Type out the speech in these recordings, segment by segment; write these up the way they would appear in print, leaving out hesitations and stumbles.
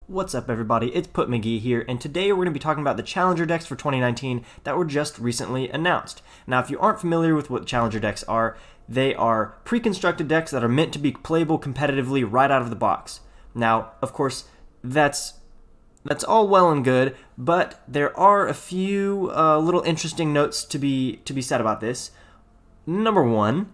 What's up everybody, it's Put McGee here, and today we're going to be talking about the Challenger decks for 2019 that were just recently announced. Now if you aren't familiar with what Challenger decks are, they are pre-constructed decks that are meant to be playable competitively right out of the box. Now, of course, that's all well and good, but there are a few little interesting notes to be said about this. Number one,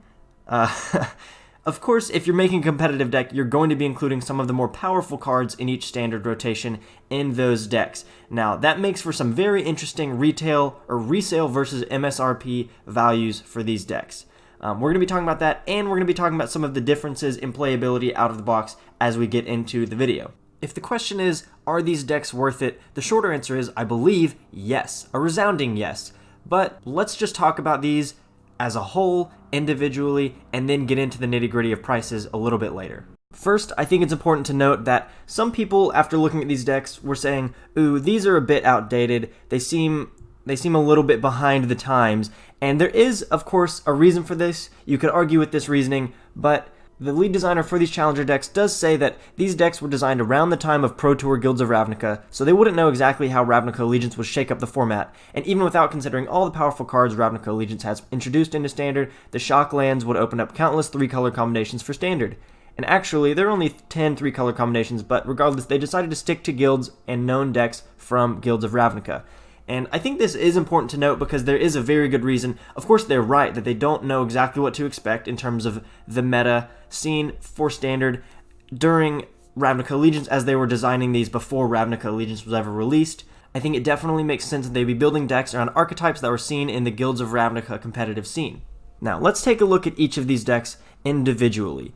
of course, if you're making a competitive deck, you're going to be including some of the more powerful cards in each standard rotation in those decks. Now, that makes for some very interesting retail or resale versus MSRP values for these decks. We're going to be talking about that, and we're going to be talking about some of the differences in playability out of the box as we get into the video. If the question is, are these decks worth it? The shorter answer is, I believe, yes. A resounding yes. But let's just talk about these as a whole, individually, and then get into the nitty-gritty of prices a little bit later. First, I think it's important to note that some people, after looking at these decks, were saying, ooh, these are a bit outdated, they seem a little bit behind the times, and there is, of course, a reason for this. You could argue with this reasoning, but the lead designer for these Challenger decks does say that these decks were designed around the time of Pro Tour Guilds of Ravnica, so they wouldn't know exactly how Ravnica Allegiance would shake up the format, and even without considering all the powerful cards Ravnica Allegiance has introduced into Standard, the shock lands would open up countless 3-color combinations for Standard. And actually, there are only 10 3-color combinations, but regardless, they decided to stick to guilds and known decks from Guilds of Ravnica. And I think this is important to note because there is a very good reason. Of course, they're right that they don't know exactly what to expect in terms of the meta scene for Standard during Ravnica Allegiance as they were designing these before Ravnica Allegiance was ever released. I think it definitely makes sense that they'd be building decks around archetypes that were seen in the Guilds of Ravnica competitive scene. Now, let's take a look at each of these decks individually.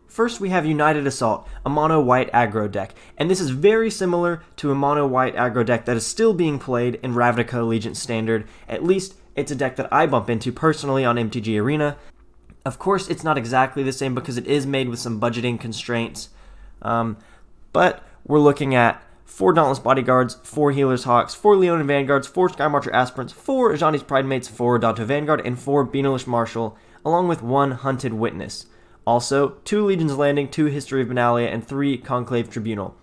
First, we have United Assault, a mono-white aggro deck, and this is very similar to a mono-white aggro deck that is still being played in Ravnica Allegiance Standard. At least, it's a deck that I bump into personally on MTG Arena. Of course, it's not exactly the same because it is made with some budgeting constraints, but we're looking at 4 Dauntless Bodyguards, 4 Healer's Hawks, 4 Leonin Vanguards, 4 Skymarcher Aspirants, 4 Ajani's Pridemates, 4 Danto Vanguard, and 4 Beanalish Marshal, along with 1 Hunted Witness. Also, 2 Legion's Landing, 2 History of Benalia, and 3 Conclave Tribunal.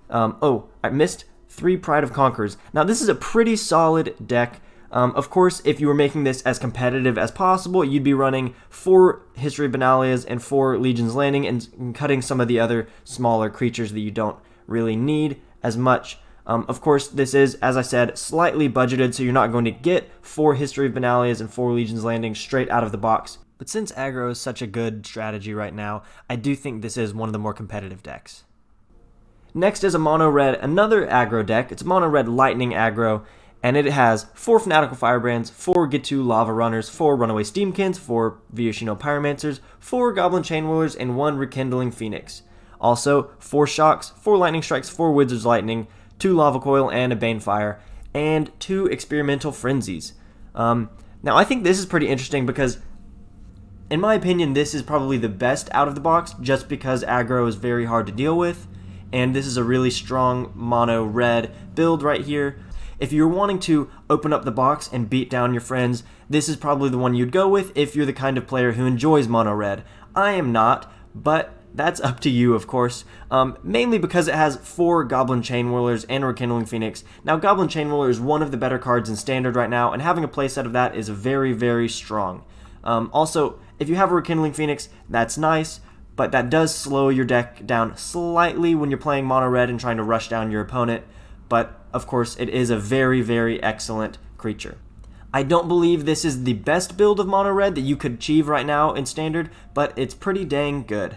I missed 3 Pride of Conquerors. Now, this is a pretty solid deck. Of course, if you were making this as competitive as possible, you'd be running 4 History of Benalias and 4 Legion's Landing and cutting some of the other smaller creatures that you don't really need as much. Of course, this is, as I said, slightly budgeted, so you're not going to get 4 History of Benalias and 4 Legion's Landing straight out of the box. But since aggro is such a good strategy right now, I do think this is one of the more competitive decks. Next is a mono-red, another aggro deck. It's a mono-red lightning aggro, and it has 4 Fanatical Firebrands, 4 Gitu Lava Runners, 4 Runaway Steamkins, 4 Vyoshino Pyromancers, 4 Goblin Chainwheelers, and 1 Rekindling Phoenix. Also, 4 Shocks, 4 Lightning Strikes, 4 Wizard's Lightning, 2 Lava Coil, and a Banefire, and 2 Experimental Frenzies. Now, I think this is pretty interesting because in my opinion, this is probably the best out of the box just because aggro is very hard to deal with, and this is a really strong mono red build right here. If you're wanting to open up the box and beat down your friends, this is probably the one you'd go with if you're the kind of player who enjoys mono red. I am not, but that's up to you, of course, mainly because it has 4 Goblin Chainwheelers and Rekindling Phoenix. Now, Goblin Chainwheeler is one of the better cards in Standard right now, and having a playset of that is very, very strong. Also, if you have a Rekindling Phoenix, that's nice, but that does slow your deck down slightly when you're playing mono red and trying to rush down your opponent, but of course it is a very, very excellent creature. I don't believe this is the best build of mono red that you could achieve right now in Standard, but it's pretty dang good.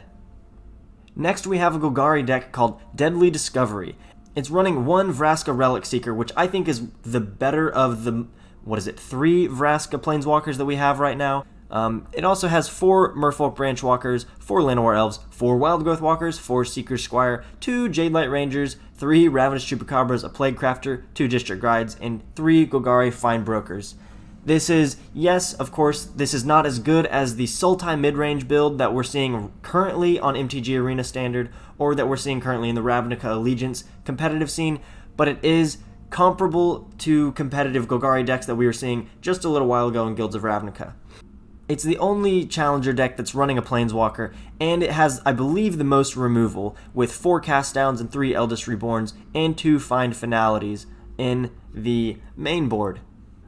Next we have a Golgari deck called Deadly Discovery. It's running 1 Vraska Relic Seeker, which I think is the better of the 3 Vraska Planeswalkers that we have right now. It also has 4 Merfolk Branchwalkers, 4 Llanowar Elves, 4 Wildgrowth Walkers, 4 Seeker's Squire, 2 Jadelight Rangers, 3 Ravenous Chupacabras, a Plague Crafter, 2 District Guides, and 3 Golgari Fine Brokers. This is, yes, of course, this is not as good as the Sultai Midrange build that we're seeing currently on MTG Arena Standard, or that we're seeing currently in the Ravnica Allegiance competitive scene, but it is comparable to competitive Golgari decks that we were seeing just a little while ago in Guilds of Ravnica. It's the only Challenger deck that's running a Planeswalker, and it has, I believe, the most removal, with 4 Cast Downs and 3 Eldest Reborns, and 2 Find Finalities in the main board.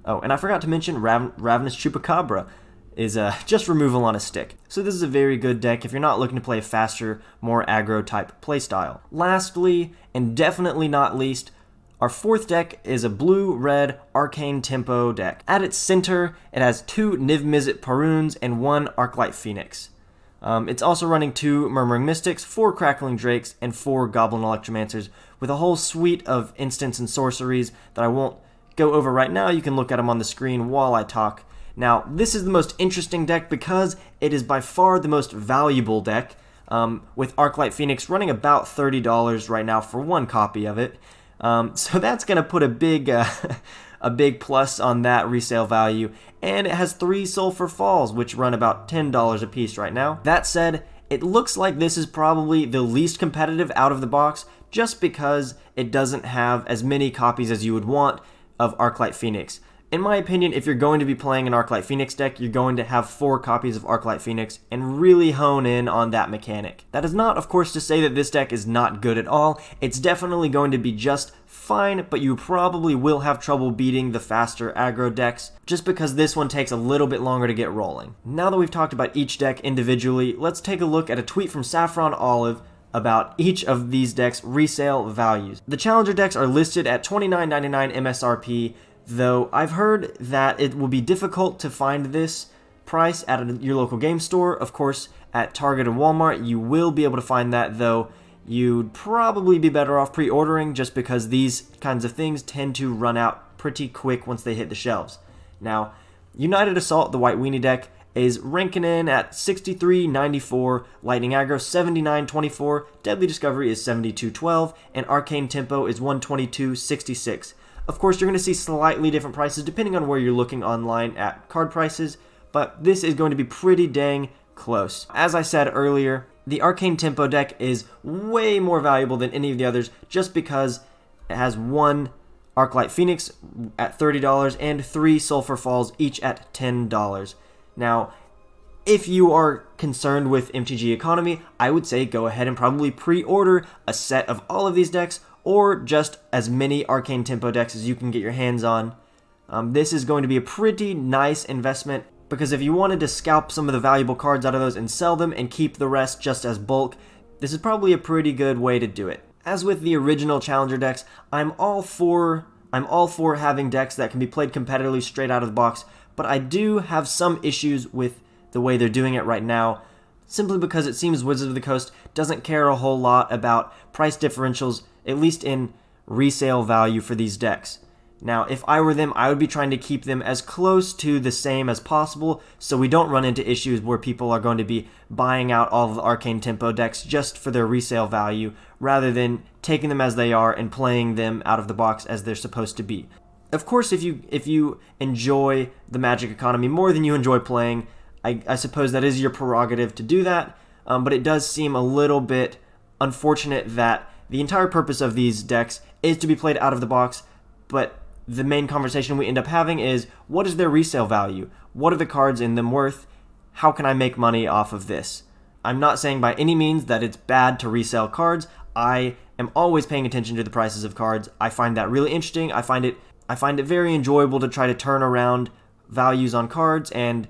Oh, and I forgot to mention Ravenous Chupacabra is just removal on a stick. So this is a very good deck if you're not looking to play a faster, more aggro type playstyle. Lastly, and definitely not least, our fourth deck is a blue-red Arcane Tempo deck. At its center, it has 2 Niv-Mizzet Paruns and 1 Arclight Phoenix. It's also running 2 Murmuring Mystics, 4 Crackling Drakes, and 4 Goblin Electromancers, with a whole suite of instants and sorceries that I won't go over right now. You can look at them on the screen while I talk. Now, this is the most interesting deck because it is by far the most valuable deck, with Arclight Phoenix running about $30 right now for 1 copy of it. So that's going to put a big plus on that resale value, and it has 3 Sulphur Falls, which run about $10 a piece right now. That said, it looks like this is probably the least competitive out of the box, just because it doesn't have as many copies as you would want of Arclight Phoenix. In my opinion, if you're going to be playing an Arclight Phoenix deck, you're going to have 4 copies of Arclight Phoenix and really hone in on that mechanic. That is not, of course, to say that this deck is not good at all. It's definitely going to be just fine, but you probably will have trouble beating the faster aggro decks, just because this one takes a little bit longer to get rolling. Now that we've talked about each deck individually, let's take a look at a tweet from Saffron Olive about each of these decks' resale values. The Challenger decks are listed at $29.99 MSRP, though I've heard that it will be difficult to find this price at your local game store. Of course, at Target and Walmart, you will be able to find that, though you'd probably be better off pre-ordering just because these kinds of things tend to run out pretty quick once they hit the shelves. Now, United Assault, the White Weenie deck, is ranking in at $63.94, Lightning Aggro $79.24, Deadly Discovery is $72.12, and Arcane Tempo is $122.66. Of course, you're going to see slightly different prices depending on where you're looking online at card prices, but this is going to be pretty dang close. As I said earlier, the Arcane Tempo deck is way more valuable than any of the others just because it has 1 Arclight Phoenix at $30 and 3 Sulphur Falls each at $10. Now, if you are concerned with MTG economy, I would say go ahead and probably pre-order a set of all of these decks, or just as many Arcane Tempo decks as you can get your hands on. This is going to be a pretty nice investment, because if you wanted to scalp some of the valuable cards out of those and sell them and keep the rest just as bulk, this is probably a pretty good way to do it. As with the original Challenger decks, I'm all for having decks that can be played competitively straight out of the box, but I do have some issues with the way they're doing it right now, simply because it seems Wizards of the Coast doesn't care a whole lot about price differentials, at least in resale value for these decks. Now, if I were them, I would be trying to keep them as close to the same as possible, so we don't run into issues where people are going to be buying out all of the Arcane Tempo decks just for their resale value, rather than taking them as they are and playing them out of the box as they're supposed to be. Of course, if you enjoy the Magic economy more than you enjoy playing, I suppose that is your prerogative to do that, but it does seem a little bit unfortunate that the entire purpose of these decks is to be played out of the box, but the main conversation we end up having is, what is their resale value? What are the cards in them worth? How can I make money off of this? I'm not saying by any means that it's bad to resell cards. I am always paying attention to the prices of cards. I find that really interesting. I find it very enjoyable to try to turn around values on cards and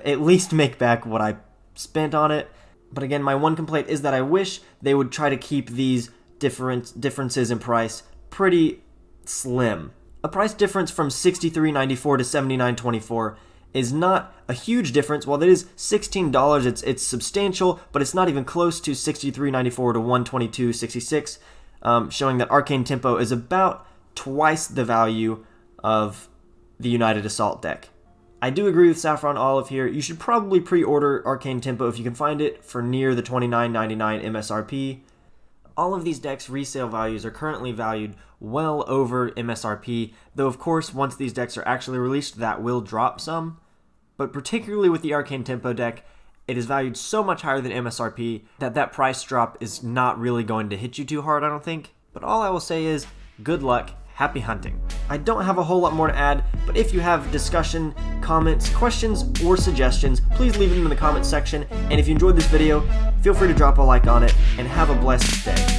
at least make back what I spent on it. But again, my one complaint is that I wish they would try to keep these differences in price pretty slim. A price difference from $63.94 to $79.24 is not a huge difference. While it is $16, it's substantial, but it's not even close to $63.94 to $122.66, showing that Arcane Tempo is about twice the value of the United Assault deck. I do agree with Saffron Olive here. You should probably pre-order Arcane Tempo if you can find it for near the $29.99 MSRP. All of these decks' resale values are currently valued well over MSRP, though of course once these decks are actually released that will drop some. But particularly with the Arcane Tempo deck, it is valued so much higher than MSRP that price drop is not really going to hit you too hard, I don't think. But all I will say is, good luck happy hunting. I don't have a whole lot more to add, but if you have discussion, comments, questions, or suggestions, please leave them in the comments section, and if you enjoyed this video, feel free to drop a like on it, and have a blessed day.